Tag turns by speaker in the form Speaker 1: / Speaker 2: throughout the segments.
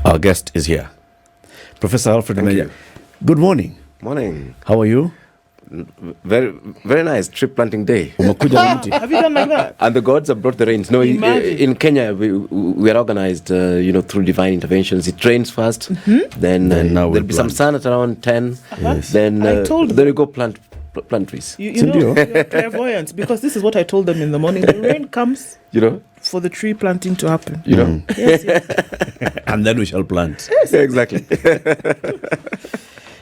Speaker 1: Our guest is here, Professor Alfred Omenya. Good morning.
Speaker 2: Morning.
Speaker 1: How are you?
Speaker 2: Very, very nice tree planting day.
Speaker 1: Have you
Speaker 3: done like that?
Speaker 2: And the gods have brought the rains. No, in Kenya we are organized, through divine interventions. It rains first, then there'll be some sun at around 10.
Speaker 1: Yes.
Speaker 2: Then we go plant trees.
Speaker 3: You know, you're clairvoyant, because this is what I told them in the morning. The rain comes, for the tree planting to happen. Yes.
Speaker 1: And then we shall plant.
Speaker 3: Yes.
Speaker 2: Exactly.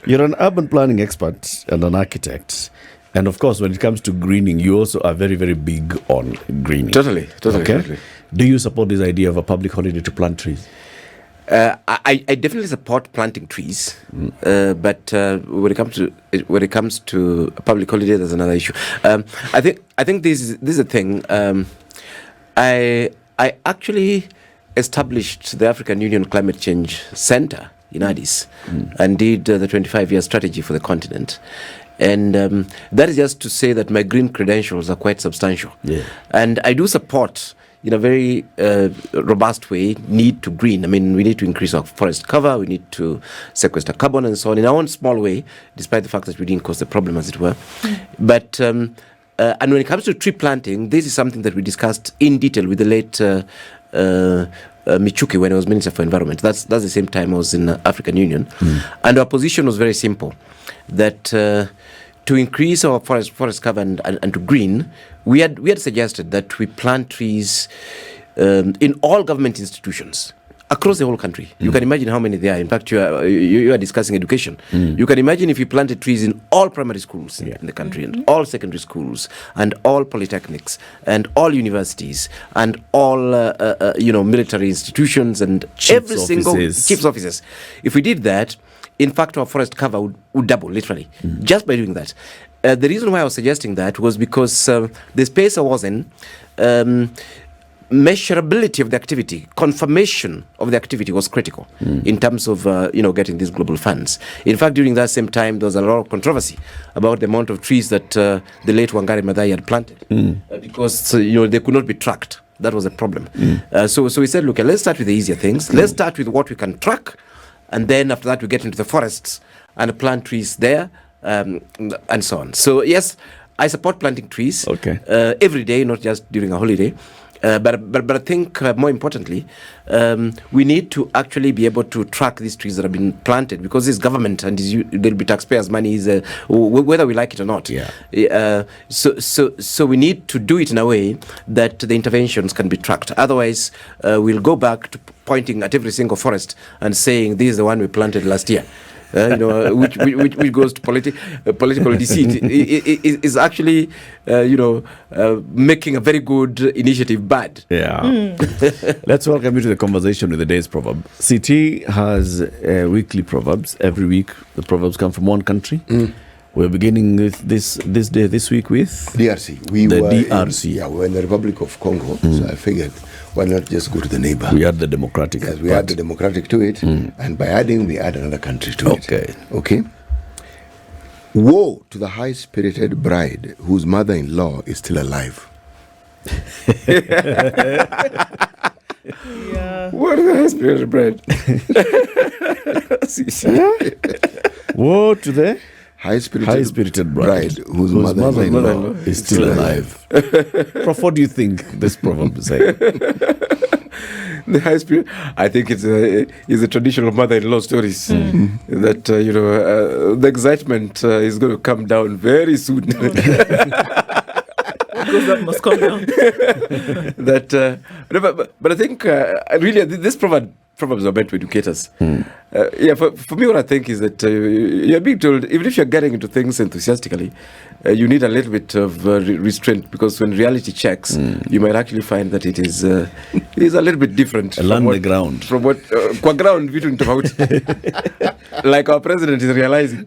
Speaker 1: You're an urban planning expert and an architect. And of course, when it comes to greening, you also are very, very big on greening.
Speaker 2: Totally.
Speaker 1: Okay? Do you support this idea of a public holiday to plant trees?
Speaker 2: I definitely support planting trees, but when it comes to a public holiday, there's another issue. I think this is a thing. I actually established the African Union Climate Change Center in Addis and did the 25-year strategy for the continent. And that is just to say that my green credentials are quite substantial.
Speaker 1: Yeah.
Speaker 2: And I do support, in a very robust way, need to green. I mean, we need to increase our forest cover, we need to sequester carbon and so on in our own small way, despite the fact that we didn't cause the problem, as it were. But, and when it comes to tree planting, this is something that we discussed in detail with the late Michuki when I was Minister for Environment. That's the same time I was in the African Union. And our position was very simple, that to increase our forest cover and to green, we had suggested that we plant trees in all government institutions across the whole country. You can imagine how many there are. In fact, you are discussing education. You can imagine if you planted trees in all primary schools in the country, and all secondary schools, and all polytechnics, and all universities, and all military institutions, and every single chief's offices. If we did that, in fact, our forest cover would double, literally, just by doing that. The reason why I was suggesting that was because the space I was in, measurability of the activity, confirmation of the activity was critical in terms of getting these global funds. In fact, during that same time, there was a lot of controversy about the amount of trees that the late Wangari Maathai had planted because they could not be tracked. That was a problem. So we said, look, let's start with the easier things. Let's start with what we can track, and then after that we get into the forests and plant trees there and so on. So yes, I support planting trees every day, not just during a holiday. But I think more importantly, we need to actually be able to track these trees that have been planted, because this government and there'll be taxpayers' money, is whether we like it or not. So we need to do it in a way that the interventions can be tracked. Otherwise, we'll go back to pointing at every single forest and saying this is the one we planted last year. Which goes to political deceit, is actually, making a very good initiative bad.
Speaker 1: Yeah. Let's welcome you to the conversation with the day's proverb. CT has weekly proverbs. Every week, the proverbs come from one country. We're beginning with this week with
Speaker 4: DRC.
Speaker 1: DRC.
Speaker 4: We're in the Republic of Congo, so I figured, why not just go to the neighbor?
Speaker 1: We add the democratic.
Speaker 4: Yes, we add the democratic to it, and by adding, we add another country to it. Okay. Woe to the high-spirited bride whose mother-in-law is still alive.
Speaker 2: What is the high-spirited bride?
Speaker 1: Woe to the
Speaker 4: high-spirited bride whose mother-in-law
Speaker 1: is still alive. Prof, what do you think this proverb is saying?
Speaker 2: The high spirit, I think it's a traditional mother-in-law stories that the excitement is going to come down very soon.
Speaker 3: Because that must come down.
Speaker 2: But I think really this Proverbs are meant to educate us. For me, what I think is that you're being told, even if you're getting into things enthusiastically, you need a little bit of restraint, because when reality checks, you might actually find that it is a little bit different.
Speaker 1: Land the ground.
Speaker 2: From what kwa ground vitu ni tofauti. Like our president is realizing.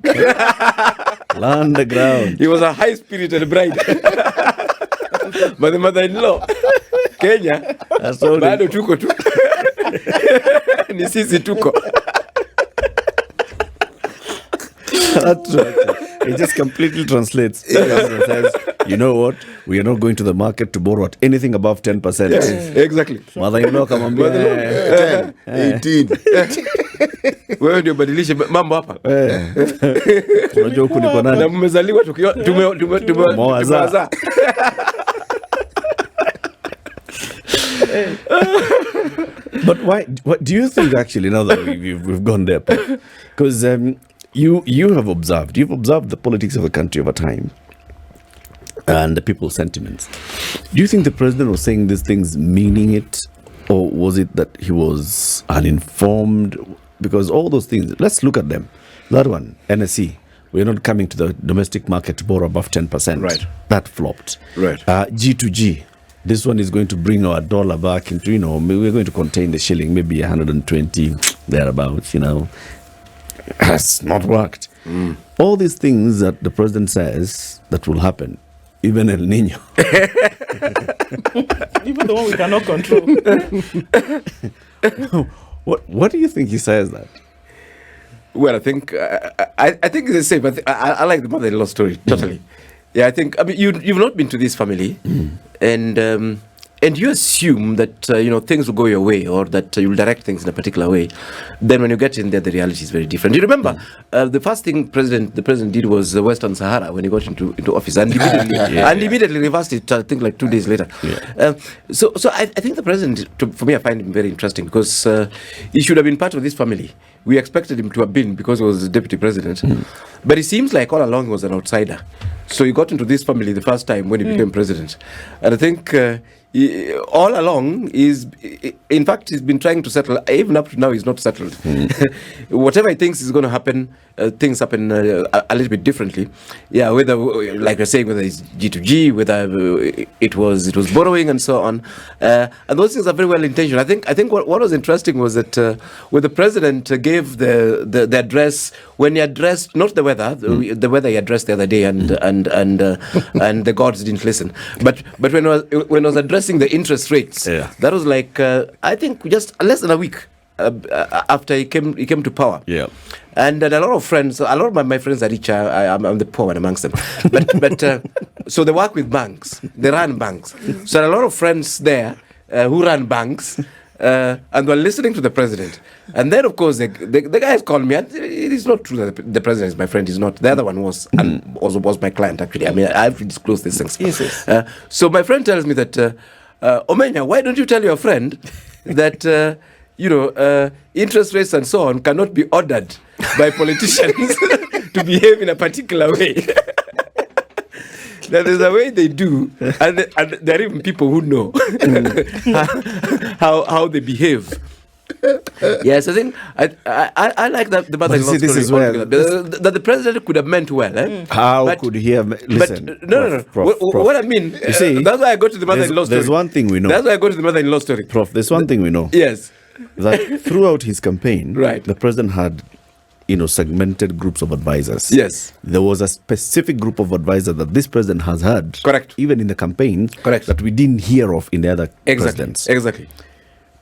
Speaker 1: Land the ground.
Speaker 2: He was a high-spirited bride. But the mother-in-law, Kenya, bado tuko tu. Ni sisi tuko.
Speaker 1: That's right. It just completely translates. It says, You know what? We are not going to the market to borrow at anything above 10%.
Speaker 2: Yes, exactly.
Speaker 1: Mother-in-law akamwambia
Speaker 4: 10, 18.
Speaker 2: Wewe ndio badilishe mambo hapa.
Speaker 1: Unajua huku niko nani?
Speaker 2: Na mmezaliwa tumewaza.
Speaker 1: But why? What do you think? Actually, now that we've gone there, because you've observed the politics of a country over time and the people's sentiments. Do you think the president was saying these things meaning it, or was it that he was uninformed? Because all those things, let's look at them. That one, NSE, we're not coming to the domestic market to borrow above 10%.
Speaker 2: Right.
Speaker 1: That flopped.
Speaker 2: Right.
Speaker 1: G2G. This one is going to bring our dollar back into, we're going to contain the shilling, maybe 120 thereabouts, Has not worked. All these things that the president says that will happen, even El Nino.
Speaker 3: Even the one we cannot control.
Speaker 1: What do you think he says that?
Speaker 2: Well, I think I think it's the same. But I like the mother-in-law story totally. Yeah, I mean, you've not been to this family, and you assume that things will go your way, or that you'll direct things in a particular way. Then when you get in there, the reality is very different. You remember the first thing the president did was Western Sahara when he got into office, and immediately reversed it. I think like 2 days later. Yeah. So I think the president, for me, I find him very interesting because he should have been part of this family. We expected him to have been because he was the deputy president, but it seems like all along he was an outsider. So he got into this family the first time when he became president, and I think. All along, in fact, he's been trying to settle. Even up to now, he's not settled. Whatever he thinks is going to happen, things happen a little bit differently. Yeah, whether, like you're saying, whether it's G2G, whether it was borrowing and so on, and those things are very well intentioned. I think what was interesting was that when the president gave the address, when he addressed not the weather, the weather he addressed the other day, and the gods didn't listen, but when I was addressing the interest rates, that was like I think just less than a week after he came to power.
Speaker 1: Yeah.
Speaker 2: And a lot of friends, a lot of my friends are rich. I'm the poor one amongst them. But so they work with banks. They run banks. So a lot of friends there who run banks and were listening to the president. And then, of course, the guys called me. And it is not true that the president is my friend. He's not. The other one was, and also was my client, actually. I mean, I have to disclose these things.
Speaker 3: Yes.
Speaker 2: So my friend tells me that, Omenya, why don't you tell your friend that, interest rates and so on cannot be ordered by politicians to behave in a particular way? Now, there's a way they do, and there are even people who know how they behave. Yes, I think I like that the mother-in-law story.
Speaker 1: This is where
Speaker 2: that the president could have meant well.
Speaker 1: How could he have? Listen,
Speaker 2: but no. Prof. What I mean,
Speaker 1: you see,
Speaker 2: that's why I go to the mother-in-law story.
Speaker 1: There's one thing we know.
Speaker 2: That's why I go to the mother-in-law story.
Speaker 1: Prof, there's one thing we know.
Speaker 2: Yes,
Speaker 1: that throughout his campaign,
Speaker 2: right,
Speaker 1: the president had segmented groups of advisors.
Speaker 2: Yes.
Speaker 1: There was a specific group of advisors that this president has had.
Speaker 2: Correct.
Speaker 1: Even in the campaign.
Speaker 2: Correct.
Speaker 1: That we didn't hear of in the other presidents.
Speaker 2: Exactly.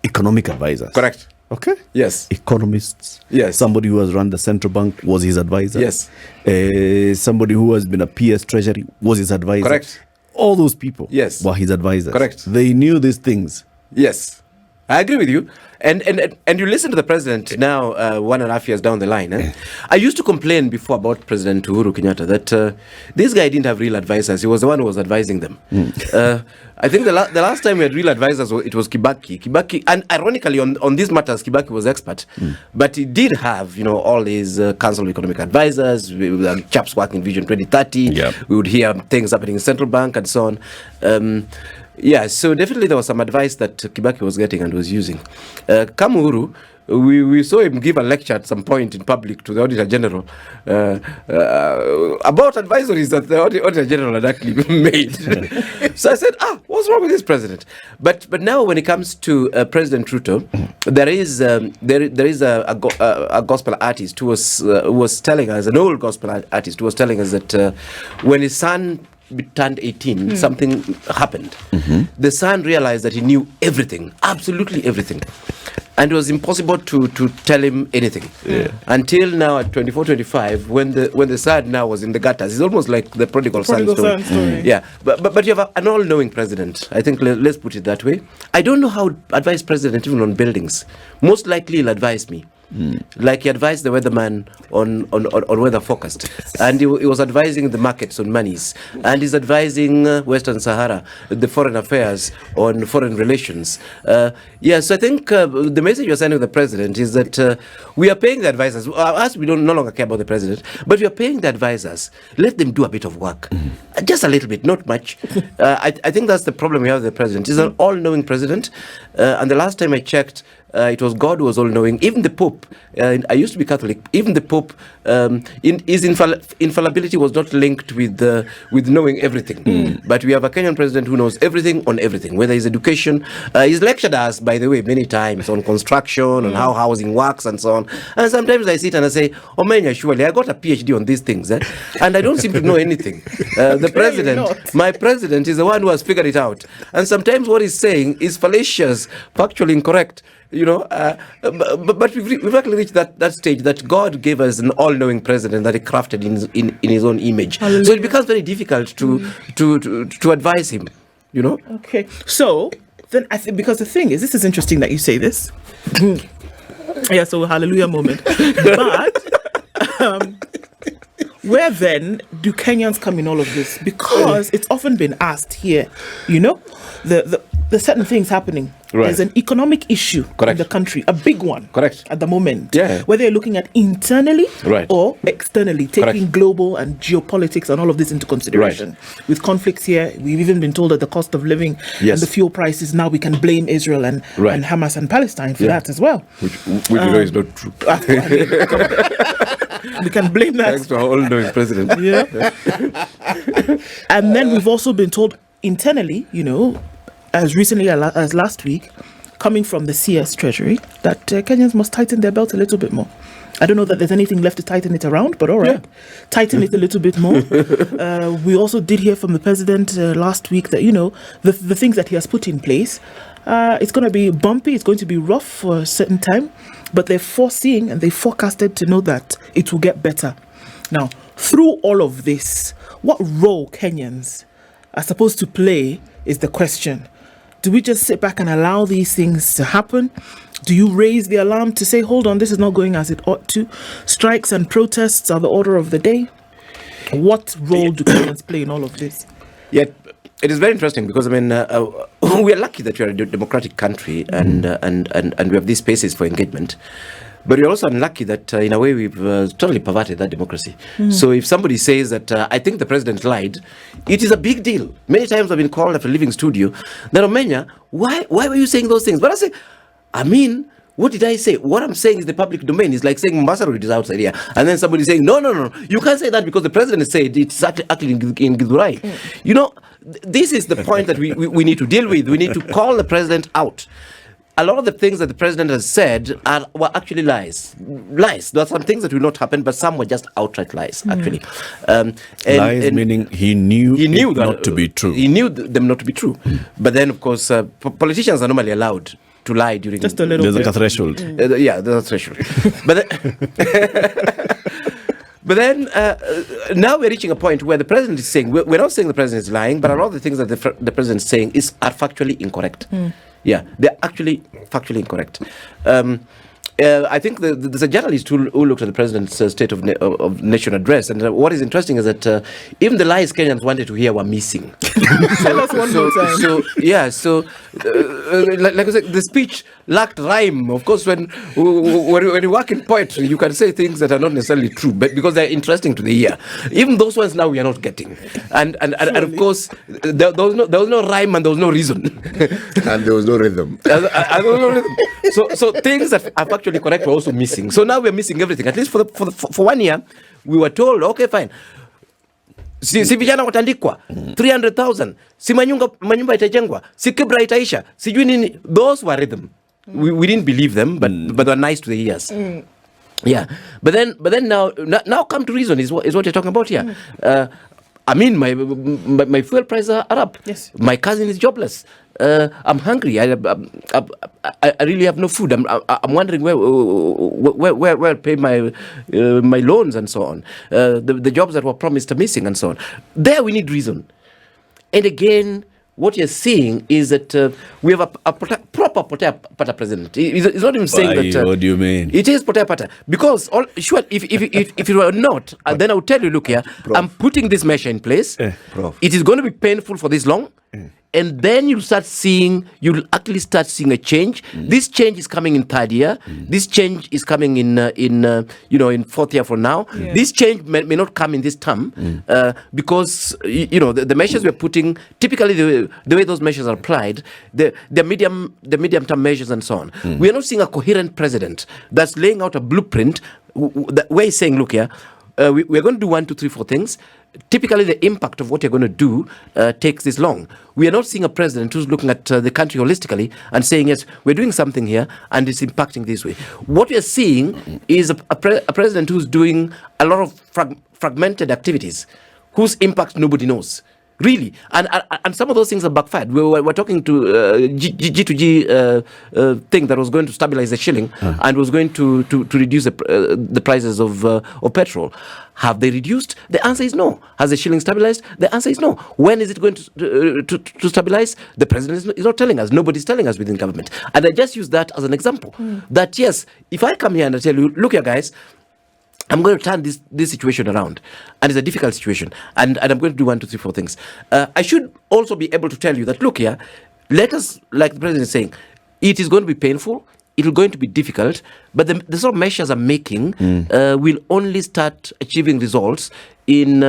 Speaker 1: Economic advisors.
Speaker 2: Correct.
Speaker 1: Okay.
Speaker 2: Yes.
Speaker 1: Economists.
Speaker 2: Yes.
Speaker 1: Somebody who has run the central bank was his advisor.
Speaker 2: Yes.
Speaker 1: Somebody who has been a PS Treasury was his advisor.
Speaker 2: Correct.
Speaker 1: All those people
Speaker 2: were
Speaker 1: his advisors.
Speaker 2: Correct.
Speaker 1: They knew these things.
Speaker 2: Yes. I agree with you. And you listen to the president now, 1.5 years down the line. I used to complain before about President Uhuru Kenyatta that this guy didn't have real advisors. He was the one who was advising them. I think the last time we had real advisors, it was Kibaki, and ironically on these matters, Kibaki was expert. But he did have, all these Council of Economic Advisors, chaps working Vision 2030. Yep. We would hear things happening in central bank and so on. Yeah, so definitely there was some advice that Kibaki was getting and was using. Uhuru, we saw him give a lecture at some point in public to the Auditor General about advisories that the Auditor General had actually made. So I said, what's wrong with this president? But now when it comes to President Ruto, there is a gospel artist who was telling us, an old gospel artist who was telling us that when his son turned 18, something happened. The son realized that he knew everything, absolutely everything. And it was impossible to tell him anything. Until now at 24, 25, when the son now was in the gutters. It's almost like the prodigal son story. Yeah, but you have an all-knowing president. I think let's put it that way. I don't know how to advise president even on buildings. Most likely he'll advise me. Like he advised the weatherman on weather forecast, and he was advising the markets on monies, and he's advising Western Sahara, the foreign affairs on foreign relations. So I think the message you're sending to the president is that we are paying the advisors. Us, we no longer care about the president, but we are paying the advisors. Let them do a bit of work, just a little bit, not much. I think that's the problem we have with the president. He's an all-knowing president, and the last time I checked, it was God who was all-knowing. Even the Pope, I used to be Catholic, even the Pope, his infallibility was not linked with knowing everything. But we have a Kenyan president who knows everything on everything, whether it's education. He's lectured us, by the way, many times on construction, on how housing works and so on. And sometimes I sit and I say, Omenya, surely, I got a PhD on these things, and I don't seem to know anything. The president, my president, is the one who has figured it out. And sometimes what he's saying is fallacious, factually incorrect. But we've actually reached that stage that God gave us an all-knowing president that he crafted in his own image. Hallelujah. So it becomes very difficult to advise him.
Speaker 3: Okay. So then I think, because the thing is, this is interesting that you say this. Yeah. So hallelujah moment. But where then do Kenyans come in all of this? Because it's often been asked here. The certain things happening. Right. There's an economic issue in the country, a big one.
Speaker 2: Correct.
Speaker 3: At the moment.
Speaker 2: Yeah.
Speaker 3: Whether you're looking at internally or externally, taking global and geopolitics and all of this into consideration. Right. With conflicts here, we've even been told that the cost of living and the fuel prices, now we can blame Israel and Hamas and Palestine for that as well.
Speaker 2: Which we know is not true.
Speaker 3: We can blame that.
Speaker 2: Thanks to our all-knowing president.
Speaker 3: And then we've also been told internally, as recently as last week, coming from the CS Treasury, that Kenyans must tighten their belt a little bit more. I don't know that there's anything left to tighten it around, but all right, tighten it a little bit more. We also did hear from the president last week that, the things that he has put in place, it's going to be bumpy, it's going to be rough for a certain time, but they're foreseeing and they forecasted to know that it will get better. Now, through all of this, what role Kenyans are supposed to play is the question. Do we just sit back and allow these things to happen? Do you raise the alarm to say, hold on, this is not going as it ought to? Strikes and protests are the order of the day. What role do Kenyans play in all of this?
Speaker 2: Yeah, it is very interesting because, we are lucky that we are a democratic country and we have these spaces for engagement. But we're also unlucky that, in a way, we've totally perverted that democracy. So if somebody says that, I think the president lied, it is a big deal. Many times I've been called after leaving studio, that Omenya, why were you saying those things? But I say, what did I say? What I'm saying is the public domain. It's like saying Mombasa is outside here. And then somebody saying, no, you can't say that because the president said it's actually in Githurai. This is the point that we need to deal with. We need to call the president out. A lot of the things that the president has said were actually lies. Lies. There are some things that will not happen, but some were just outright lies, actually.
Speaker 1: Lies meaning he knew that, not to be true.
Speaker 2: He knew them not to be true. But then, of course, politicians are normally allowed to lie during...
Speaker 3: Just a little
Speaker 1: There's
Speaker 3: bit.
Speaker 1: like a threshold.
Speaker 2: There's a threshold. But then, now we're reaching a point where the president is saying, we're not saying the president is lying, but a lot of the things that the president is saying are factually incorrect. Yeah, they're actually factually incorrect. I think there's a journalist who looked at the president's State of Nation address, and what is interesting is that even the lies Kenyans wanted to hear were missing.
Speaker 3: Tell us one more time.
Speaker 2: Like I said, the speech lacked rhyme. Of course, when you work in poetry, you can say things that are not necessarily true, but because they're interesting to the ear. Even those ones now we are not getting, and of course there was no rhyme and there was no reason,
Speaker 4: and there was no rhythm.
Speaker 2: So things that are factually correct were also missing. So now we're missing everything. At least for 1 year, we were told, okay, fine. Si vijana watandikwa 300,000, si manyumba itajengwa, si kibra itaisha, sijui nini. Those were rhythm. We didn't believe them, but they were nice to the ears. Yeah, but then now come to reason is what you're talking about here. I mean, my fuel prices are up.
Speaker 3: Yes.
Speaker 2: My cousin is jobless. I'm hungry. I really have no food. I'm wondering where I'll pay my loans and so on. The jobs that were promised are missing and so on. There we need reason. And again, what you're seeing is that we have a proper Potea president. He's not even saying that.
Speaker 1: What do you mean?
Speaker 2: It is Potea. Because if it were not, then I would tell you, look here,
Speaker 4: Prof.
Speaker 2: I'm putting this measure in place.
Speaker 4: Prof.
Speaker 2: It is going to be painful for this long. And then you'll actually start seeing a change. This change is coming in third year. This change is coming in fourth year from now.
Speaker 3: Yeah.
Speaker 2: This change may not come in this term because the measures we're putting, typically the way those measures are applied, the medium term measures and so on. We are not seeing a coherent president that's laying out a blueprint where he's saying, look here, we're going to do 1, 2, 3, 4 things. Typically, the impact of what you're going to do takes this long. We are not seeing a president who's looking at the country holistically and saying, yes, we're doing something here and it's impacting this way. What we are seeing is a president who's doing a lot of fragmented activities whose impact nobody knows. Really, and some of those things are backfired. We're talking to G2G thing that was going to stabilize the shilling and was going to reduce the prices of petrol. Have they reduced? The answer is no. Has the shilling stabilized? The answer is no. When is it going to stabilize? The president is not telling us. Nobody's telling us within government. And I just use that as an example. That yes, if I come here and I tell you, look here, guys, I'm going to turn this situation around, and it's a difficult situation, and I'm going to do 1, 2, 3, 4 things. I should also be able to tell you that, look here, let us, like the president is saying, it is going to be painful, it's going to be difficult, but the sort of measures I'm making will only start achieving results in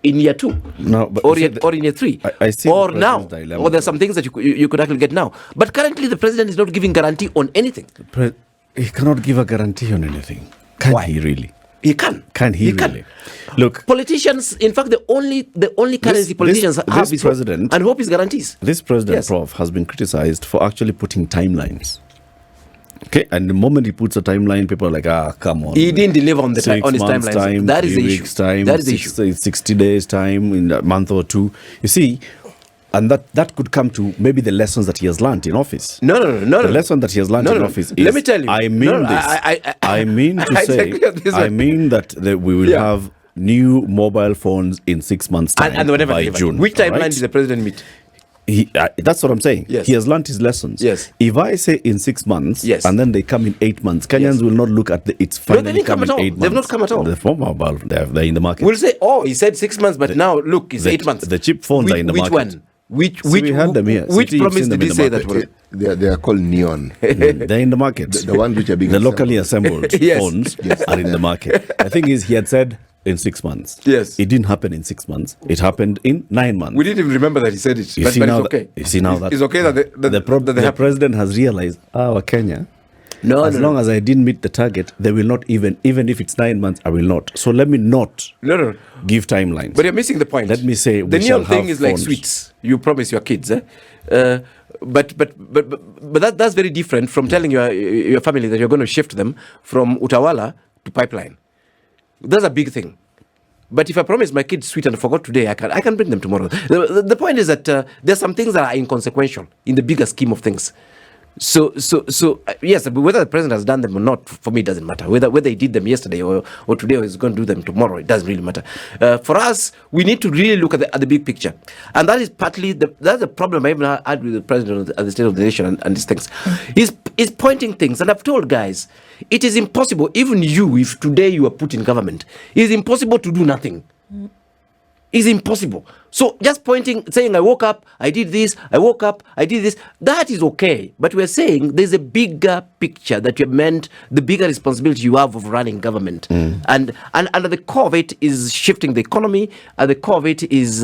Speaker 2: year 2, or in year 3,
Speaker 1: I see
Speaker 2: or now,
Speaker 1: dilemma.
Speaker 2: or there's some things that you could actually get now. But currently, the president is not giving guarantee on anything.
Speaker 1: He cannot give a guarantee on anything. Can
Speaker 2: Why?
Speaker 1: he really?
Speaker 2: He can.
Speaker 1: Can he really? Look,
Speaker 2: politicians, in fact, the only currency politicians have is
Speaker 1: president,
Speaker 2: and hope is guarantees.
Speaker 1: This president,
Speaker 2: Yes.
Speaker 1: Prof, has been criticized for actually putting timelines. Okay, and the moment he puts a timeline, people are like, come on.
Speaker 2: He didn't deliver on his
Speaker 1: 6 months
Speaker 2: timelines.
Speaker 1: time,
Speaker 2: That is
Speaker 1: 3
Speaker 2: the
Speaker 1: weeks
Speaker 2: issue.
Speaker 1: time,
Speaker 2: That is the issue.
Speaker 1: 60 days time, in a month or two. You see, and that could come to maybe the lessons that he has learned in office.
Speaker 2: No.
Speaker 1: The lesson that he has learned in office is,
Speaker 2: let me tell you.
Speaker 1: I mean I mean to say, I mean that we will have new mobile phones in 6 months' time
Speaker 2: and whatever
Speaker 1: by June.
Speaker 2: Which timeline
Speaker 1: right?
Speaker 2: did the president meet?
Speaker 1: That's what I'm saying.
Speaker 2: Yes.
Speaker 1: He has learned his lessons.
Speaker 2: Yes.
Speaker 1: If I say in 6 months,
Speaker 2: Yes.
Speaker 1: and then they come in 8 months, Kenyans will not look at it's finally
Speaker 2: they didn't come
Speaker 1: coming
Speaker 2: at all.
Speaker 1: 8 months.
Speaker 2: They've not come at all.
Speaker 1: The phone mobile, they're in the market.
Speaker 2: We'll say, he said 6 months, but now look, it's 8 months.
Speaker 1: The cheap phones are in the market.
Speaker 2: Which one? Which
Speaker 1: we had them here.
Speaker 2: Which
Speaker 1: You've
Speaker 2: promise
Speaker 1: seen them
Speaker 2: did he
Speaker 1: in the
Speaker 2: say that
Speaker 1: market.
Speaker 2: was?
Speaker 4: They are called neon.
Speaker 1: They're in the market.
Speaker 4: The ones which are being
Speaker 1: The locally assembled
Speaker 2: Yes.
Speaker 1: phones are in the market. The thing is, he had said in 6 months.
Speaker 2: Yes.
Speaker 1: It didn't happen in 6 months. It happened in 9 months.
Speaker 2: We didn't even remember that he said it.
Speaker 1: You
Speaker 2: But
Speaker 1: see
Speaker 2: it's
Speaker 1: now
Speaker 2: okay.
Speaker 1: You see now that
Speaker 2: It's okay that
Speaker 1: the president has realized, Kenya, as long as I didn't meet the target, they will not even if it's 9 months, I will not. So let me not give timelines.
Speaker 2: But you're missing the point.
Speaker 1: Let me say
Speaker 2: the
Speaker 1: we shall
Speaker 2: neon thing
Speaker 1: have
Speaker 2: is like
Speaker 1: phones.
Speaker 2: sweets. You promise your kids, but that's very different from telling your family that you're going to shift them from Utawala to pipeline. That's a big thing. But if I promise my kids sweet and I forgot today, I can bring them tomorrow. The point is that there's some things that are inconsequential in the bigger scheme of things. So yes, whether the president has done them or not, for me, it doesn't matter. Whether he did them yesterday or today or he's going to do them tomorrow, it doesn't really matter. For us, we need to really look at the big picture. And that is partly, that's the problem I even had with the president at the State of the Nation and these things. He's pointing things. And I've told guys, it is impossible, even you, if today you are put in government, it is impossible to do nothing. It's impossible. So just saying I woke up, I did this, I woke up, I did this, that is okay. But we're saying there's a bigger picture that you meant, the bigger responsibility you have of running government. And at the core of it is shifting the economy, at the core of it is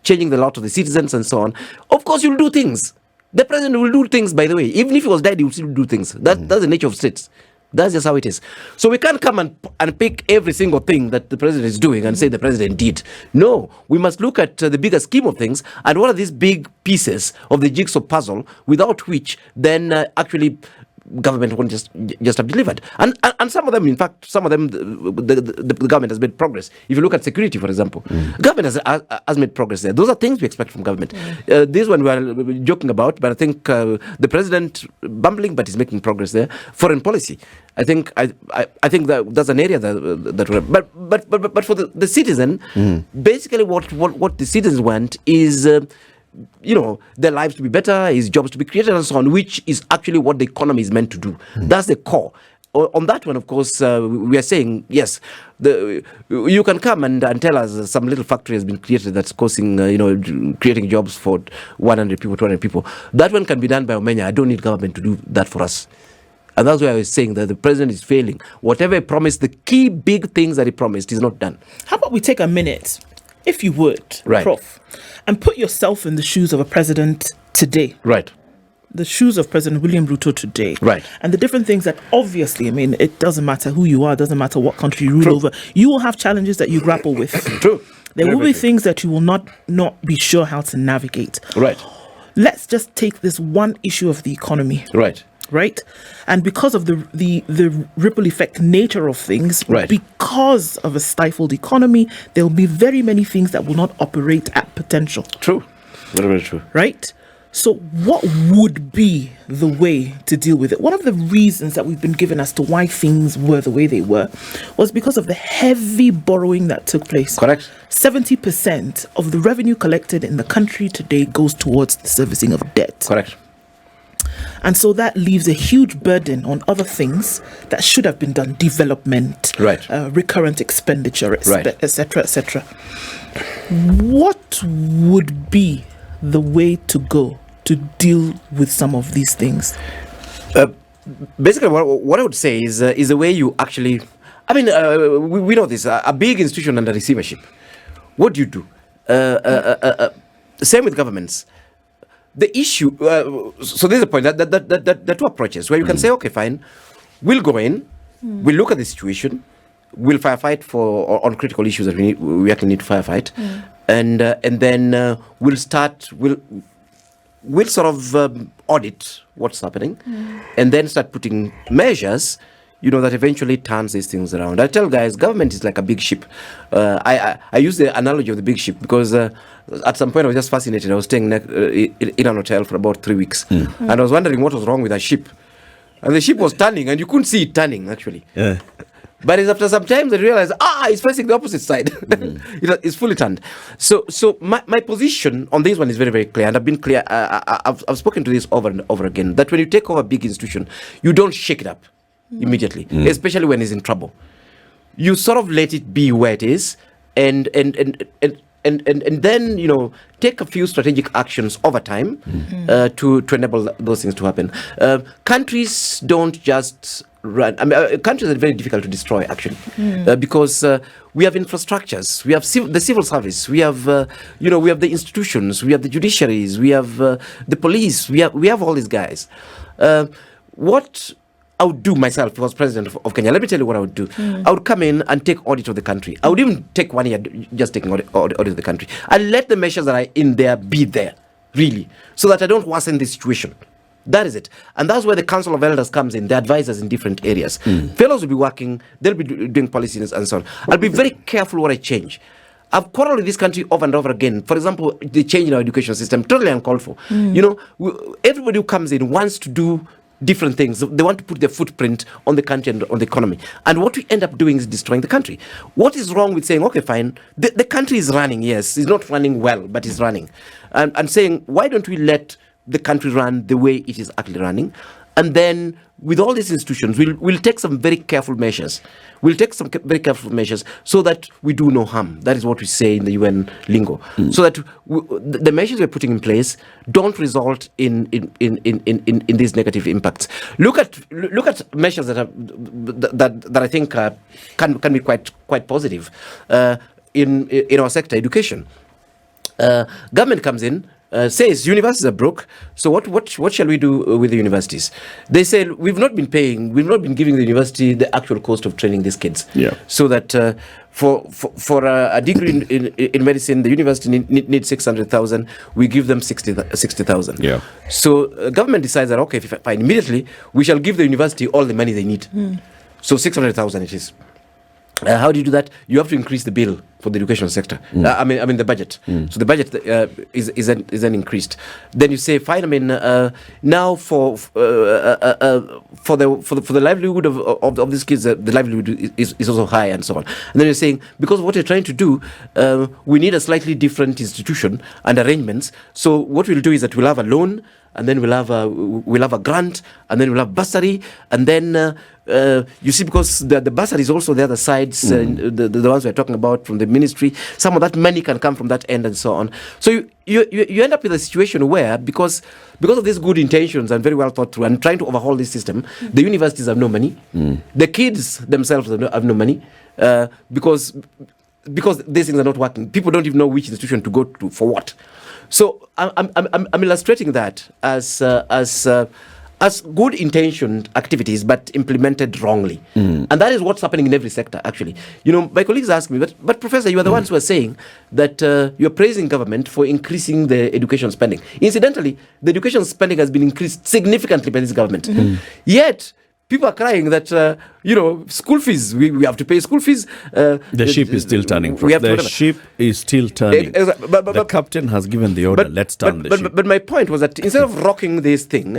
Speaker 2: changing the lot of the citizens and so on. Of course, you'll do things. The president will do things, by the way. Even if he was dead, he will still do things. That's the nature of states. That's just how it is. So we can't come and pick every single thing that the president is doing and say the president did. No, we must look at the bigger scheme of things and what are these big pieces of the jigsaw puzzle without which then actually government won't just have delivered. And some of them, in fact, the government has made progress. If you look at security, for example, government has made progress there. Those are things we expect from government. This one we are joking about, but I think the president bumbling, but he's making progress there. Foreign policy, I think that's an area that we're, but for the citizen, basically what the citizens want is their lives to be better, his jobs to be created, and so on, which is actually what the economy is meant to do. That's the core. On that one, of course, we are saying, yes, you can come and tell us some little factory has been created that's causing, creating jobs for 100 people, 200 people. That one can be done by Omenya. I don't need government to do that for us. And that's why I was saying that the president is failing. Whatever he promised, the key big things that he promised is not done.
Speaker 3: How about we take a minute, if you would,
Speaker 2: right,
Speaker 3: Prof, and put yourself in the shoes of a president today.
Speaker 2: Right.
Speaker 3: The shoes of President William Ruto today.
Speaker 2: Right.
Speaker 3: And the different things that obviously, it doesn't matter who you are, doesn't matter what country you rule over. You will have challenges that you grapple with.
Speaker 2: True.
Speaker 3: There will be things that you will not be sure how to navigate.
Speaker 2: Right.
Speaker 3: Let's just take this one issue of the economy.
Speaker 2: Right.
Speaker 3: Right? And because of the ripple effect nature of things,
Speaker 2: right,
Speaker 3: because of a stifled economy, there will be very many things that will not operate at potential.
Speaker 2: True. Very, very true.
Speaker 3: Right? So what would be the way to deal with it? One of the reasons that we've been given as to why things were the way they were was because of the heavy borrowing that took place.
Speaker 2: Correct.
Speaker 3: 70% of the revenue collected in the country today goes towards the servicing of debt.
Speaker 2: Correct.
Speaker 3: And so that leaves a huge burden on other things that should have been done. Development,
Speaker 2: right,
Speaker 3: recurrent expenditure,
Speaker 2: right,
Speaker 3: etc., etc. What would be the way to go to deal with some of these things?
Speaker 2: Basically, what I would say is the way you actually... we know this. A big institution under receivership. What do you do? Same with governments. The issue, so there's a point, that there are two approaches where you can say, okay, fine, we'll go in, we'll look at the situation, we'll firefight on critical issues that we actually need to firefight, and then we'll sort of audit what's happening, and then start putting measures, that eventually turns these things around. I tell guys, government is like a big ship. I use the analogy of the big ship because at some point I was just fascinated. I was staying in an hotel for about 3 weeks, and I was wondering what was wrong with the ship. And the ship was turning, and you couldn't see it turning, actually. Yeah. But after some time, they realized, it's facing the opposite side. It's fully turned. So my position on this one is very, very clear, and I've been clear. I've spoken to this over and over again, that when you take over a big institution, you don't shake it up immediately, especially when it's in trouble. You sort of let it be where it is, and then take a few strategic actions over time to enable those things to happen. Countries don't just run. Countries are very difficult to destroy, actually, because we have infrastructures, we have the civil service, we have we have the institutions, we have the judiciaries, we have the police, we have all these guys. What I would do myself, if I was president of Kenya, let me tell you what I would do. I would come in and take audit of the country. I would even take 1 year just taking audit of the country. And let the measures that are in there be there, really, so that I don't worsen the situation. That is it. And that's where the Council of Elders comes in, the advisors in different areas. Fellows will be working, they'll be doing policies and so on. I'll be very careful what I change. I've quarreled with this country over and over again. For example, the change in our education system, totally uncalled for. Everybody who comes in wants to do different things. They want to put their footprint on the country and on the economy. And what we end up doing is destroying the country. What is wrong with saying, okay, fine, the country is running, yes, it's not running well, but it's running. And saying, why don't we let the country run the way it is actually running? And then with all these institutions, we'll take some very careful measures. We'll take some very careful measures so that we do no harm. That is what we say in the UN lingo. So that the measures we're putting in place don't result in these negative impacts. Look at measures that I think can be quite positive in our sector, education. Government comes in, says universities are broke. So what shall we do with the universities? They say we've not been giving the university the actual cost of training these kids.
Speaker 1: Yeah.
Speaker 2: So that for a degree in medicine, the university needs 600,000. We give them 60,000.
Speaker 1: Yeah.
Speaker 2: So government decides that okay, fine, immediately we shall give the university all the money they need. So 600,000 it is. How do you do that? You have to increase the bill for the education sector. I mean the budget. So the budget is then increased. Then you say, fine. I mean, now for the livelihood of these kids, the livelihood is also high and so on. And then you're saying, because what you're trying to do, we need a slightly different institution and arrangements. So what we'll do is that we'll have a loan, and then we'll have a grant, and then we'll have bursary, and then you see, because the bursary is also the other sides, the ones we're talking about from the ministry. Some of that money can come from that end and so on. So you end up with a situation where because of these good intentions and very well thought through and trying to overhaul this system, the universities have no money, the kids themselves have no money, because these things are not working. People don't even know which institution to go to for what. So I'm illustrating that as good intentioned activities but implemented wrongly. And that is what's happening in every sector, actually. You know, my colleagues ask me, but Professor, you are the ones who are saying that you're praising government for increasing the education spending. Incidentally, the education spending has been increased significantly by this government. Yet people are crying that, school fees, we have to pay school fees.
Speaker 1: The ship is still turning. The ship is still turning. But the captain has given the order, let's turn the ship.
Speaker 2: But my point was that instead of rocking this thing,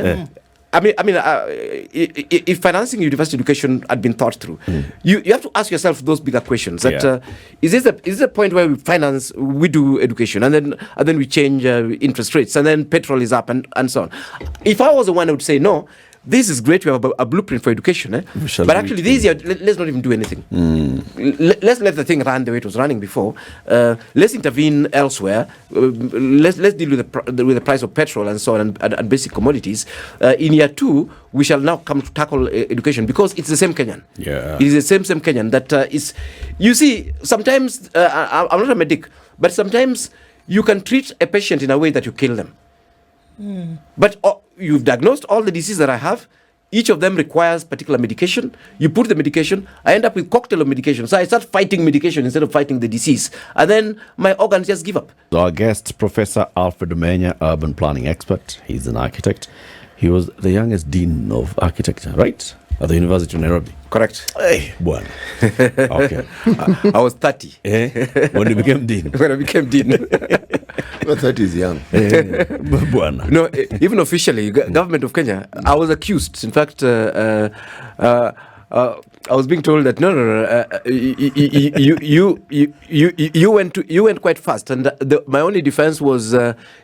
Speaker 2: if financing university education had been thought through, you have to ask yourself those bigger questions. That is this a point where we do education, and then we change interest rates, and then petrol is up and so on. If I was the one, I would say no. This is great. We have a blueprint for education, but actually, let's not even do anything. Let's let the thing run the way it was running before. Let's intervene elsewhere. Let's deal with the price of petrol and so on and basic commodities. In year 2, we shall now come to tackle education because it's the same Kenyan.
Speaker 1: Yeah,
Speaker 2: it is the same Kenyan that is. You see, sometimes I'm not a medic, but sometimes you can treat a patient in a way that you kill them. But you've diagnosed all the diseases that I have. Each of them requires particular medication. You put the medication, I end up with cocktail of medication. So I start fighting medication instead of fighting the disease. And then my organs just give up.
Speaker 1: So our guest, Professor Alfred Omenya, urban planning expert. He's an architect. He was the youngest dean of architecture, right? At the University of Nairobi.
Speaker 2: Correct.
Speaker 1: Hey, one. Okay.
Speaker 2: I was 30.
Speaker 1: When you became dean.
Speaker 2: When I became dean.
Speaker 4: Well, 30 is young.
Speaker 2: No, even officially, government of Kenya, I was accused. In fact, I was being told that no, you went quite fast, and my only defense was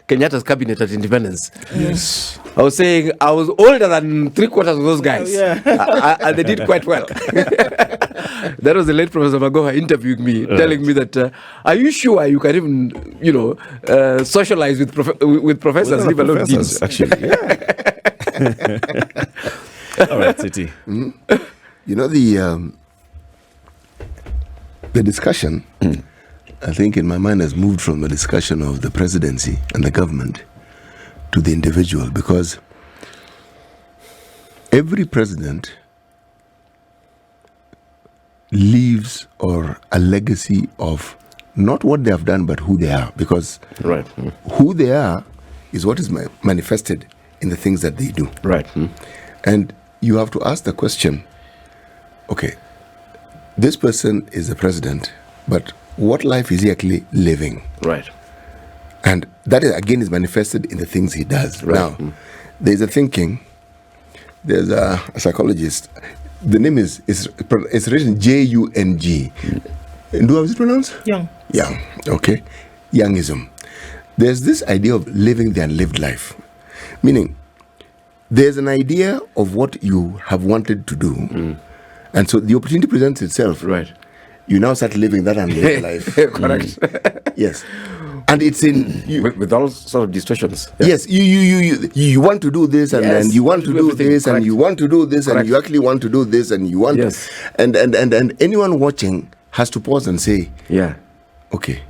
Speaker 2: Kenyatta's cabinet at independence.
Speaker 3: Yes,
Speaker 2: I was saying I was older than 3/4 of those guys, and they did quite well. That was the late Professor Muga interviewing me, telling me that are you sure you can even socialize with professors, leave alone deans?
Speaker 1: Actually, all right, City.
Speaker 4: You know, the discussion, I think in my mind, has moved from the discussion of the presidency and the government to the individual, because every president leaves or a legacy of not what they have done, but who they are, because who they are is what is manifested in the things that they do.
Speaker 2: Right.
Speaker 4: And you have to ask the question, okay, this person is the president, but what life is he actually living?
Speaker 2: Right.
Speaker 4: And that is manifested in the things he does.
Speaker 2: Right.
Speaker 4: Now, there's a thinking, there's a psychologist, the name is written Jung. And how is it pronounced?
Speaker 3: Young.
Speaker 4: Young, okay. Youngism. There's this idea of living the unlived life, meaning there's an idea of what you have wanted to do. And so the opportunity presents itself.
Speaker 2: Right.
Speaker 4: You now start living that unlived life.
Speaker 2: Correct.
Speaker 4: Yes. And it's in
Speaker 2: with all sort of distortions.
Speaker 4: Yes, you want to do this, and then you want to do this, and you want to do this, and you actually want to do this, and you want
Speaker 2: Yes.
Speaker 4: and anyone watching has to pause and say,
Speaker 2: Yeah.
Speaker 4: okay,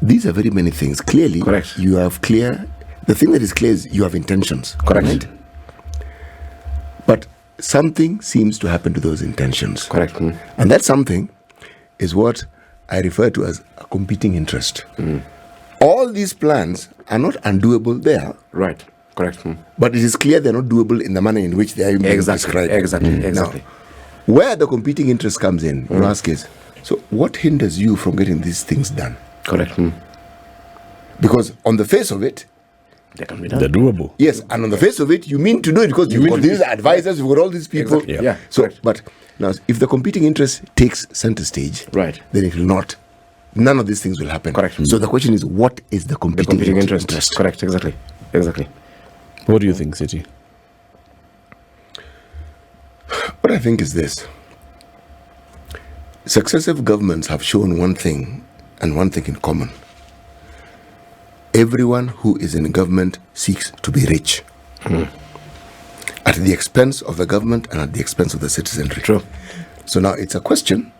Speaker 4: these are very many things. Clearly,
Speaker 2: Correct.
Speaker 4: you have clear. The thing that is clear is you have intentions.
Speaker 2: Correct.
Speaker 4: Right? But something seems to happen to those intentions.
Speaker 2: Correct.
Speaker 4: And that something is what I refer to as a competing interest. All these plans are not undoable there,
Speaker 2: Right. Correct.
Speaker 4: but it is clear they're not doable in the manner in which they are being described.
Speaker 2: Exactly.
Speaker 4: Now, where the competing interest comes in, you ask is, so what hinders you from getting these things done?
Speaker 2: Correct.
Speaker 4: Because on the face of it,
Speaker 2: They can be done.
Speaker 1: They're doable.
Speaker 4: yes, and on the face of it, you mean to do it because you've got these advisors, you've got all these people.
Speaker 2: Exactly. Yeah.
Speaker 4: So,
Speaker 2: Correct.
Speaker 4: but now, if the competing interest takes center stage,
Speaker 2: Right.
Speaker 4: then it will not. None of these things will happen.
Speaker 2: Correct.
Speaker 4: So the question is, what is the
Speaker 2: The
Speaker 4: competing,
Speaker 2: competing interest. Correct. Exactly.
Speaker 1: What do you think, City?
Speaker 4: What I think is this. Successive governments have shown one thing and one thing in common. Everyone who is in government seeks to be rich. At the expense of the government and at the expense of the citizenry.
Speaker 2: True.
Speaker 4: So now it's a question.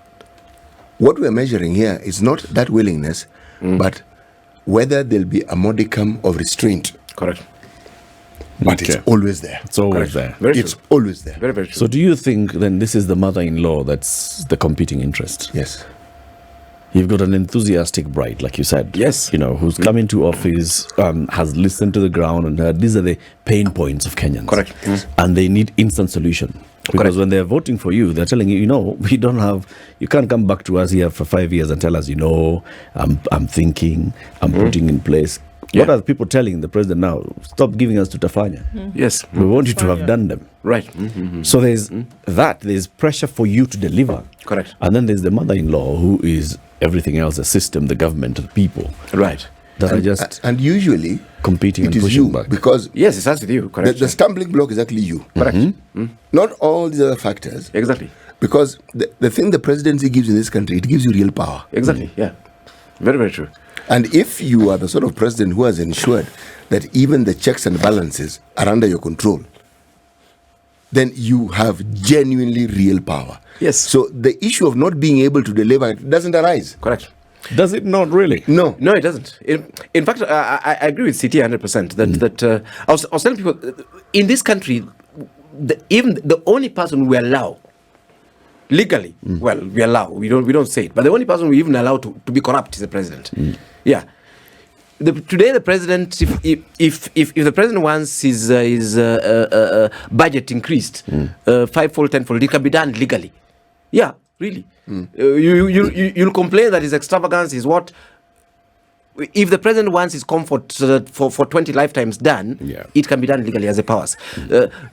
Speaker 4: What we're measuring here is not that willingness, but whether there'll be a modicum of restraint.
Speaker 2: Correct.
Speaker 4: But it's
Speaker 1: Okay.
Speaker 4: always there.
Speaker 1: It's always
Speaker 2: Correct.
Speaker 1: there.
Speaker 2: Very
Speaker 4: It's
Speaker 2: true.
Speaker 4: always there.
Speaker 2: Very true.
Speaker 1: So do you think then this is the mother-in-law that's the competing interest?
Speaker 4: Yes.
Speaker 1: You've got an enthusiastic bride, like you said.
Speaker 2: Yes.
Speaker 1: You know, who's come into office, has listened to the ground and heard these are the pain points of Kenyans.
Speaker 2: Correct.
Speaker 1: And they need instant solution. Because
Speaker 2: Correct.
Speaker 1: when they're voting for you, they're telling you, we don't have, you can't come back to us here for 5 years and tell us, I'm thinking, I'm putting in place. What
Speaker 2: Yeah.
Speaker 1: are people telling the president now? Stop giving us to Tafanya.
Speaker 2: Yes.
Speaker 1: We want you to have done them.
Speaker 2: Right.
Speaker 1: So there's there's pressure for you to deliver.
Speaker 2: Correct.
Speaker 1: And then there's the mother-in-law who is everything else, the system, the government, the people
Speaker 2: Right.
Speaker 1: that are just
Speaker 4: And usually,
Speaker 1: competing
Speaker 4: it
Speaker 1: and
Speaker 4: is
Speaker 1: pushing
Speaker 4: you.
Speaker 1: back.
Speaker 4: Because
Speaker 2: Yes, it starts with you.
Speaker 4: the,
Speaker 2: Correct.
Speaker 4: the stumbling block is actually you.
Speaker 2: Correct.
Speaker 4: Not all these other factors.
Speaker 2: Exactly.
Speaker 4: Because the thing the presidency gives in this country, it gives you real power.
Speaker 2: Exactly. Yeah. Very true.
Speaker 4: And if you are the sort of president who has ensured that even the checks and balances are under your control, then you have genuinely real power.
Speaker 2: Yes.
Speaker 4: So the issue of not being able to deliver doesn't arise.
Speaker 2: Correct.
Speaker 1: Does it not really?
Speaker 4: No.
Speaker 2: No, it doesn't. In fact, I agree with CT 100%. That I was telling people in this country, even the only person we allow legally, well, we allow. We don't say it, but the only person we even allow to be corrupt is the president. Yeah. Today, the president, if the president wants his budget increased fivefold, tenfold, it can be done legally. Yeah, really. You'll complain that his extravagance is what. If the president wants his comfort for 20 lifetimes done, it can be done legally as a powers.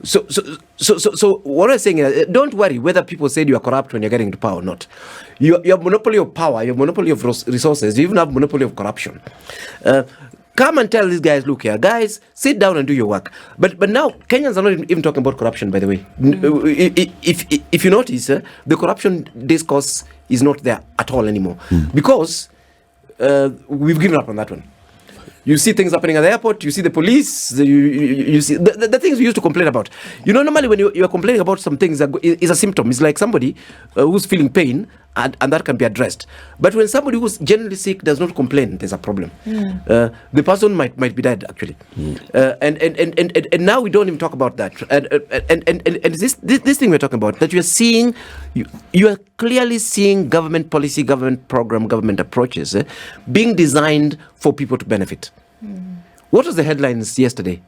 Speaker 2: So what I'm saying is, don't worry whether people said you are corrupt when you're getting into power or not. You have monopoly of power, you have monopoly of resources, you even have monopoly of corruption. Come and tell these guys, look here, guys, sit down and do your work. But now Kenyans are not even talking about corruption, by the way. If you notice, the corruption discourse is not there at all anymore because. We've given up on that one. You see things happening at the airport, you see the police, you see the things we used to complain about. Normally when you're complaining about some things, is a symptom. It's like somebody who's feeling pain, and that can be addressed. But when somebody who's generally sick does not complain, there's a problem. The person might be dead, actually. And now we don't even talk about that. And this thing we're talking about, that you're seeing, you are clearly seeing government policy, government program, government approaches being designed for people to benefit. What was the headlines yesterday?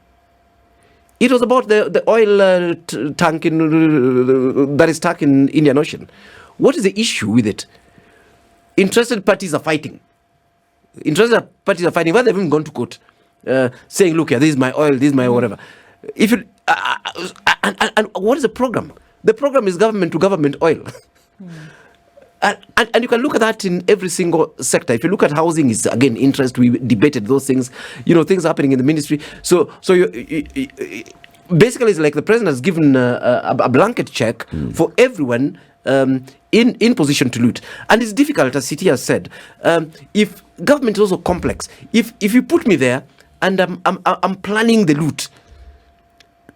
Speaker 2: It was about the oil tank that is stuck in Indian Ocean. What is the issue with it? Interested parties are fighting. Interested parties are fighting. Why they've even gone to court, saying, "Look here, this is my oil, this is my whatever." If you and what is the program? The program is government to government oil. And you can look at that in every single sector. If you look at housing, is again interest. We debated those things. Things happening in the ministry. So basically, it's like the president has given a blanket check for everyone in position to loot. And it's difficult, as CT has said. If government is also complex, if you put me there and I'm planning the loot,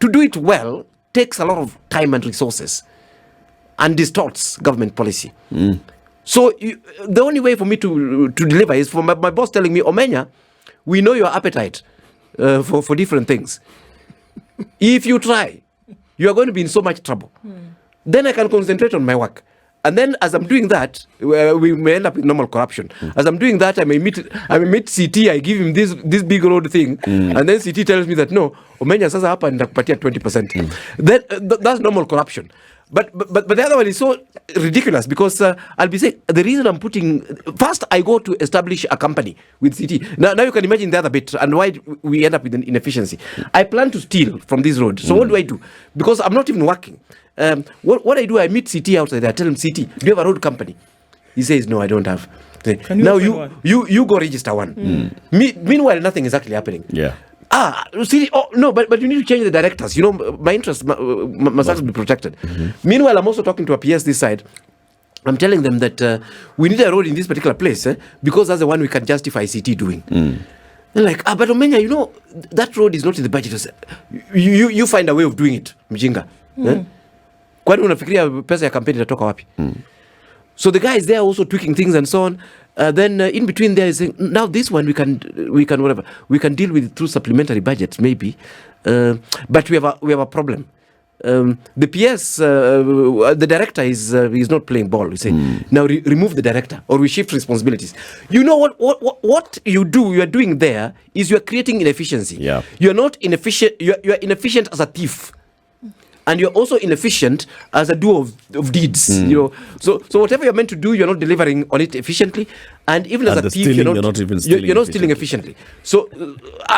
Speaker 2: to do it well takes a lot of time and resources and distorts government policy. So the only way for me to deliver is for my boss telling me, Omenya, we know your appetite for different things. If you try, you are going to be in so much trouble. Then I can concentrate on my work. And then as I'm doing that, we may end up with normal corruption. As I'm doing that, I may meet CT, I give him this big road thing, and then CT tells me that, no, Omenya sasa hapa nitakupatia 20%. Then that's normal corruption. But the other one is so ridiculous because I'll be saying, the reason I'm putting, first I go to establish a company with CT. Now you can imagine the other bit and why we end up with an inefficiency. I plan to steal from this road. So what do I do? Because I'm not even working. What I do, I meet CT outside. I tell him, CT, do you have a road company? He says, no, I don't have. Now you go register one. Meanwhile, nothing is actually happening.
Speaker 1: Yeah.
Speaker 2: See, no, but you need to change the directors. You know, my interests must also be protected. Meanwhile, I'm also talking to a PS this side. I'm telling them that we need a road in this particular place because that's the one we can justify CT doing. They're like, but Omenya, you know, that road is not in the budget. You find a way of doing it, mjinga. Kwani unafikiria pesa ya kampeni itatoka wapi? So the guy is there also tweaking things and so on. Then in between there is saying, now this one we can whatever we can deal with it through supplementary budget maybe, but we have a problem. The PS, the director is not playing ball. We say now remove the director or we shift responsibilities. You know what you are doing there is you are creating inefficiency.
Speaker 1: Yeah.
Speaker 2: You are not inefficient. You are inefficient as a thief. And you're also inefficient as a doer of deeds, you know. So whatever you're meant to do, you're not delivering on it efficiently. And even as a thief, you're not stealing efficiently. So,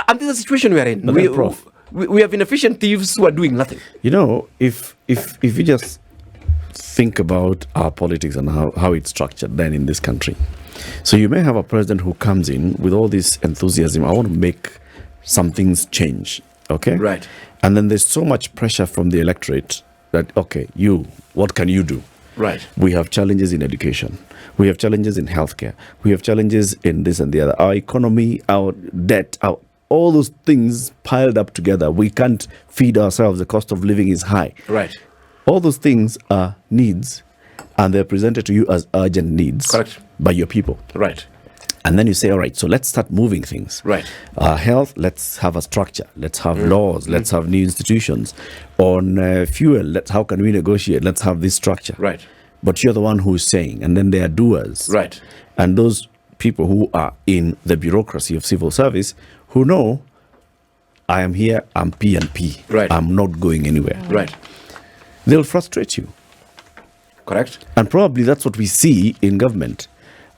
Speaker 2: and this is the situation we are in. We have inefficient thieves who are doing nothing.
Speaker 1: You know, if you just think about our politics and how it's structured then in this country. So you may have a president who comes in with all this enthusiasm. I want to make some things change. Okay?
Speaker 2: Right.
Speaker 1: And then there's so much pressure from the electorate that, okay, what can you do?
Speaker 2: Right.
Speaker 1: We have challenges in education. We have challenges in healthcare. We have challenges in this and the other. Our economy, our debt, all those things piled up together. We can't feed ourselves. The cost of living is high.
Speaker 2: Right.
Speaker 1: All those things are needs, and they're presented to you as urgent needs.
Speaker 2: Correct.
Speaker 1: By your people.
Speaker 2: Right.
Speaker 1: And then you say, all right, so let's start moving things.
Speaker 2: Right.
Speaker 1: Health, let's have a structure. Let's have laws. Let's have new institutions. On fuel, how can we negotiate? Let's have this structure.
Speaker 2: Right.
Speaker 1: But you're the one who's saying, and then there are doers.
Speaker 2: Right.
Speaker 1: And those people who are in the bureaucracy of civil service who know, I am here, I'm P and P.
Speaker 2: Right.
Speaker 1: I'm not going anywhere.
Speaker 2: Right.
Speaker 1: They'll frustrate you.
Speaker 2: Correct.
Speaker 1: And probably that's what we see in government.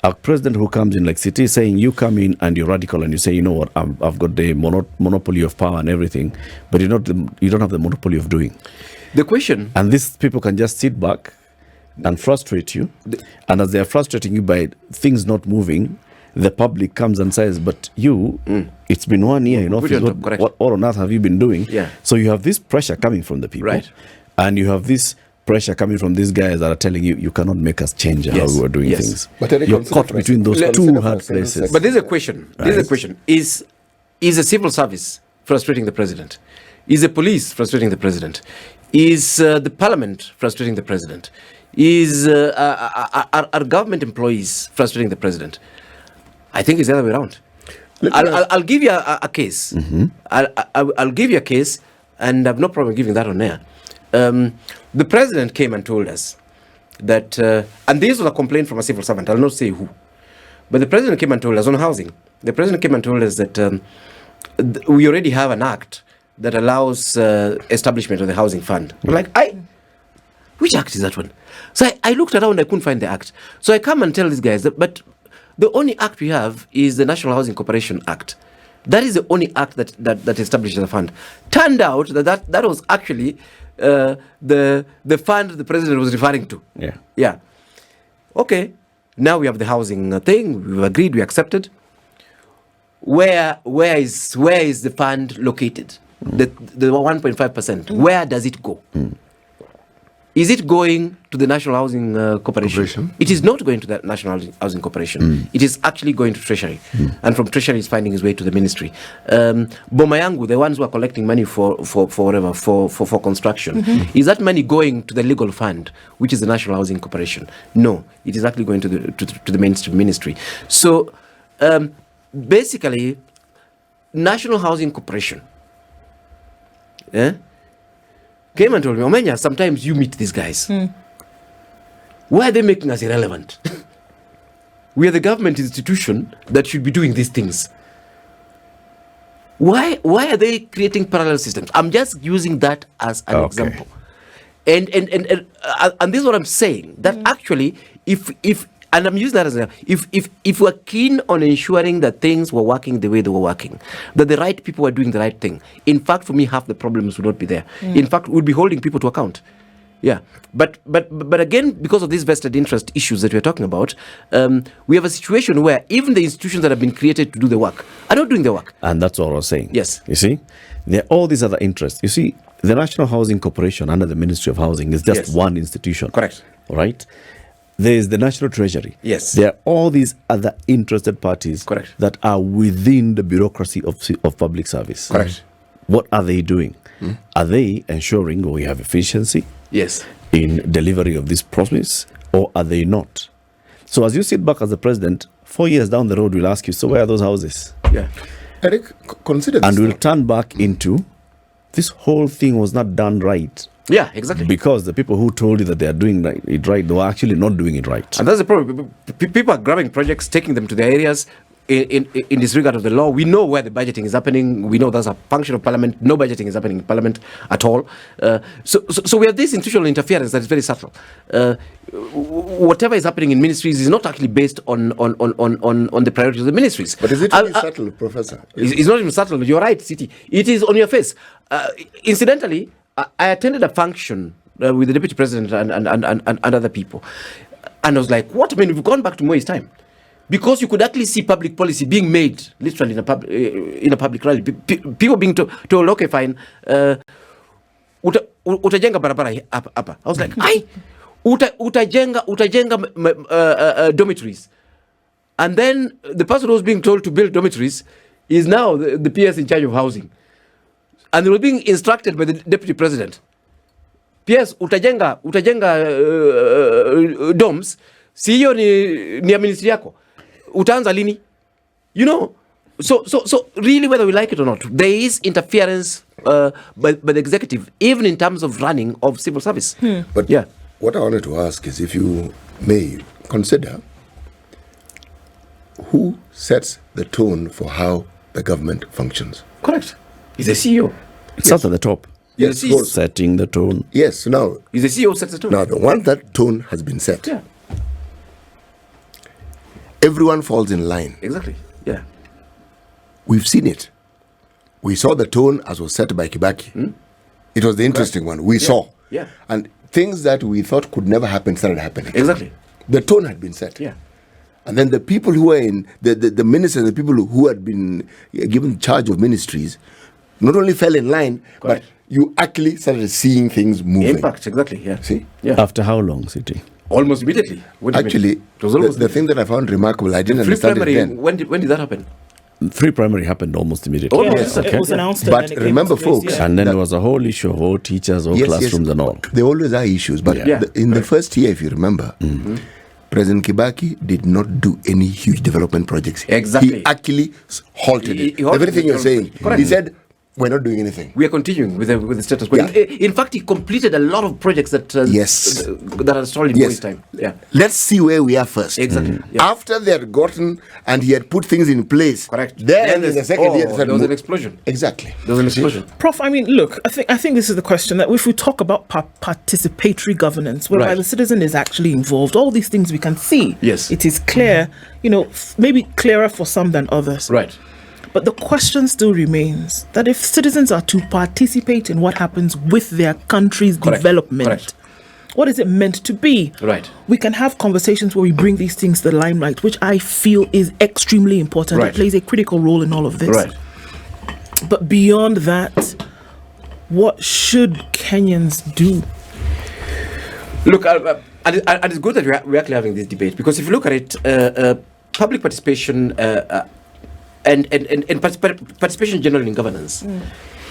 Speaker 1: A president who comes in like City saying, you come in and you're radical and you say, you know what, I've got the monopoly of power and everything, but you don't have the monopoly of doing.
Speaker 2: The question...
Speaker 1: And these people can just sit back and frustrate you. And as they're frustrating you by things not moving, the public comes and says, but you, it's been 1 year in office, what on earth have you been doing?
Speaker 2: Yeah.
Speaker 1: So you have this pressure coming from the people.
Speaker 2: Right.
Speaker 1: And you have this pressure coming from these guys that are telling you, you cannot make us change how we are doing things.
Speaker 4: But
Speaker 1: you're caught between those two hard places.
Speaker 2: But there's a question. There's a question. Is a civil service frustrating the president? Is the police frustrating the president? Is the parliament frustrating the president? Are government employees frustrating the president? I think it's the other way around. I'll give you a case. I'll give you a case, and I have no problem giving that on air. The president came and told us that, and this was a complaint from a civil servant, I'll not say who, but the president came and told us on housing. The president came and told us that we already have an act that allows establishment of the housing fund. I'm like, which act is that one? So I looked around, I couldn't find the act. So I come and tell these guys that, but the only act we have is the National Housing Corporation Act. That is the only act that establishes the fund. Turned out that was actually the fund the president was referring to. Yeah. Okay. Now we have the housing thing. We've agreed. We accepted. Where is the fund located? The 1.5%. Where does it go? Is it going to the National Housing Corporation? It is not going to the National Housing Corporation. It is actually going to Treasury. And from Treasury, it's finding its way to the ministry. Bomayangu, the ones who are collecting money for whatever, for construction, is that money going to the legal fund, which is the National Housing Corporation? No, it is actually going to the mainstream ministry. So basically, National Housing Corporation came and told me, Omenya, sometimes you meet these guys. Why are they making us irrelevant? We are the government institution that should be doing these things. Why are they creating parallel systems? I'm just using that as an example. And this is what I'm saying, that actually, if and I'm using that as if we're keen on ensuring that things were working the way they were working, that the right people were doing the right thing, in fact, for me, half the problems would not be there. In fact, we'd be holding people to account. Yeah, but again, because of these vested interest issues that we're talking about, we have a situation where even the institutions that have been created to do the work are not doing the work.
Speaker 1: And that's what I was saying.
Speaker 2: Yes.
Speaker 1: You see, there are all these other interests. You see, the National Housing Corporation under the Ministry of Housing is just one institution.
Speaker 2: Correct.
Speaker 1: All right. There is the National Treasury.
Speaker 2: Yes.
Speaker 1: There are all these other interested parties.
Speaker 2: Correct.
Speaker 1: That are within the bureaucracy of public service.
Speaker 2: Correct.
Speaker 1: What are they doing? Are they ensuring we have efficiency?
Speaker 2: Yes.
Speaker 1: In delivery of this promise, or are they not? So as you sit back as the president, 4 years down the road, we'll ask you, so where are those houses?
Speaker 2: Yeah.
Speaker 4: Eric, consider this.
Speaker 1: And we'll turn back into, this whole thing was not done right.
Speaker 2: Yeah, exactly.
Speaker 1: Because the people who told you that they are doing it right, they were actually not doing it right.
Speaker 2: And that's the problem. People are grabbing projects, taking them to their areas in disregard of the law. We know where the budgeting is happening. We know that's a function of parliament. No budgeting is happening in parliament at all. So we have this institutional interference that is very subtle. Whatever is happening in ministries is not actually based on the priorities of the ministries.
Speaker 4: But is it really subtle, Professor?
Speaker 2: It's not even subtle. You're right, City. It is on your face. Incidentally, I attended a function with the deputy president and other people, and I was like, "What? I mean, we've gone back to Moi's time, because you could actually see public policy being made literally in a public rally. People being told, okay, fine, utajenga barabara hapa." I was like, "Ai, utajenga dormitories," and then the person who was being told to build dormitories is now the PS in charge of housing. And they were being instructed by the deputy president. PS, utajenga doms, si hiyo ni ya ministry yako. Utaanza lini? You know, so really, whether we like it or not, there is interference by the executive, even in terms of running of civil service.
Speaker 4: But yeah, what I wanted to ask is, if you may consider, who sets the tone for how the government functions?
Speaker 2: Correct. He's a CEO.
Speaker 1: It starts at the top.
Speaker 4: Yes,
Speaker 1: setting the tone.
Speaker 4: Yes, now
Speaker 2: he's a CEO, sets the tone.
Speaker 4: Now, once that tone has been set, everyone falls in line.
Speaker 2: Exactly. Yeah.
Speaker 4: We've seen it. We saw the tone as was set by Kibaki. It was the interesting one. We saw.
Speaker 2: Yeah.
Speaker 4: And things that we thought could never happen started happening.
Speaker 2: Exactly.
Speaker 4: The tone had been set.
Speaker 2: Yeah.
Speaker 4: And then the people who were in, the ministers, the people who had been given charge of ministries, not only fell in line, but you actually started seeing things moving.
Speaker 2: Impact, exactly, yeah.
Speaker 4: See?
Speaker 2: Yeah.
Speaker 1: After how long, City?
Speaker 2: Almost immediately.
Speaker 4: Actually, the thing that I found remarkable, I didn't understand
Speaker 2: primary,
Speaker 4: it then.
Speaker 2: When did that happen?
Speaker 1: 3 primary happened almost immediately.
Speaker 3: Oh, yes, it was announced.
Speaker 4: But remember, folks,
Speaker 1: and then there was a whole issue of all teachers, all classrooms and all.
Speaker 4: There always are issues, but in the first year, if you remember, President Kibaki did not do any huge development projects.
Speaker 2: Exactly.
Speaker 4: He actually halted it.
Speaker 2: He halted
Speaker 4: Everything you're saying.
Speaker 2: Correct.
Speaker 4: He said, we're not doing anything.
Speaker 2: We are continuing with the status quo.
Speaker 4: Yeah.
Speaker 2: In fact, he completed a lot of projects that that are stalled in Moi's time. Yeah.
Speaker 4: Let's see where we are first.
Speaker 2: Exactly. Yeah.
Speaker 4: After they had gotten and he had put things in place.
Speaker 2: Correct.
Speaker 4: Then in the second year,
Speaker 2: there was an explosion.
Speaker 4: Exactly.
Speaker 2: There was an explosion.
Speaker 3: Prof, I mean, look, I think this is the question, that if we talk about participatory governance, whereby the citizen is actually involved, all these things we can see.
Speaker 2: Yes.
Speaker 3: It is clear, maybe clearer for some than others.
Speaker 2: Right.
Speaker 3: But the question still remains that if citizens are to participate in what happens with their country's development, what is it meant to be?
Speaker 2: Right.
Speaker 3: We can have conversations where we bring these things to the limelight, which I feel is extremely important. It plays a critical role in all of this.
Speaker 2: Right.
Speaker 3: But beyond that, what should Kenyans do?
Speaker 2: Look, and it's good that we're actually having this debate, because if you look at it, public participation and participation generally in governance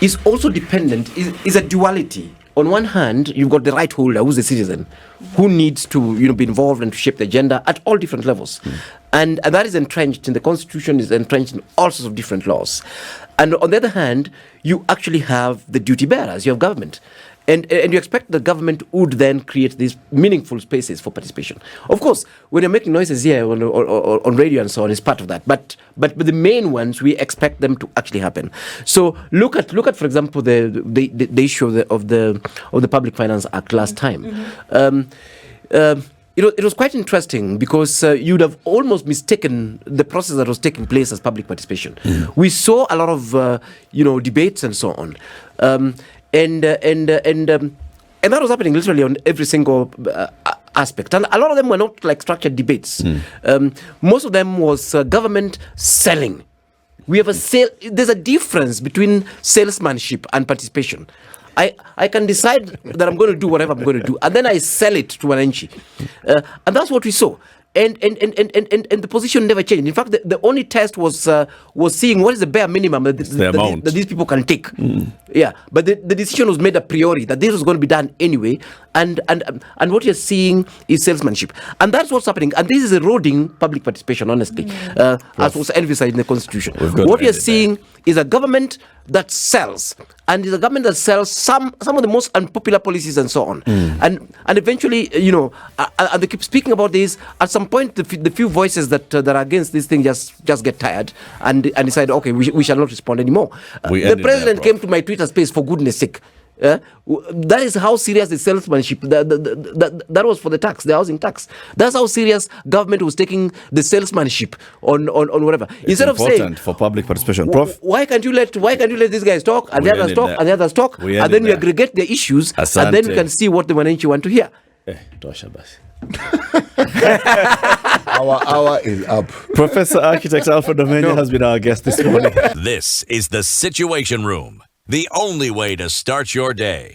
Speaker 2: is also dependent, is a duality. On one hand, you've got the right holder, who's the citizen, who needs to be involved and to shape the agenda at all different levels. And that is entrenched in the Constitution, is entrenched in all sorts of different laws. And on the other hand, you actually have the duty bearers, you have government. And you expect the government would then create these meaningful spaces for participation. Of course, when you're making noises here on radio and so on, it's part of that. But the main ones, we expect them to actually happen. So look at for example, the issue of the Public Finance Act last time. It was quite interesting, because you'd have almost mistaken the process that was taking place as public participation. We saw a lot of debates and so on. And that was happening literally on every single aspect. And a lot of them were not like structured debates. Most of them was government selling. We have there's a difference between salesmanship and participation. I can decide that I'm going to do whatever I'm going to do, and then I sell it to an NG. And that's what we saw. And the position never changed. In fact, the only test was seeing what is the bare minimum that these people can take. Yeah, but the decision was made a priori that this was going to be done anyway. And what you're seeing is salesmanship, and that's what's happening. And this is eroding public participation, honestly, as was emphasized in the Constitution. What you're seeing is a government that sells, and is a government that sells some of the most unpopular policies and so on. And eventually, and they keep speaking about this. At some point, the few voices that are against this thing just get tired and decide, okay, we shall not respond anymore. The president came to my Twitter space, for goodness sake. That is how serious the salesmanship, that was for the tax, the housing tax. That's how serious government was taking the salesmanship on whatever. Instead of saying
Speaker 1: for public participation, Prof,
Speaker 2: why can't you let these guys talk, and the others talk, and the others talk, and then we aggregate the issues, and then we can see what the Wananchi want to hear.
Speaker 4: Our hour is up.
Speaker 1: Professor Architect Alfred Omenya has been our guest this morning.
Speaker 5: This is the Situation Room, the only way to start your day.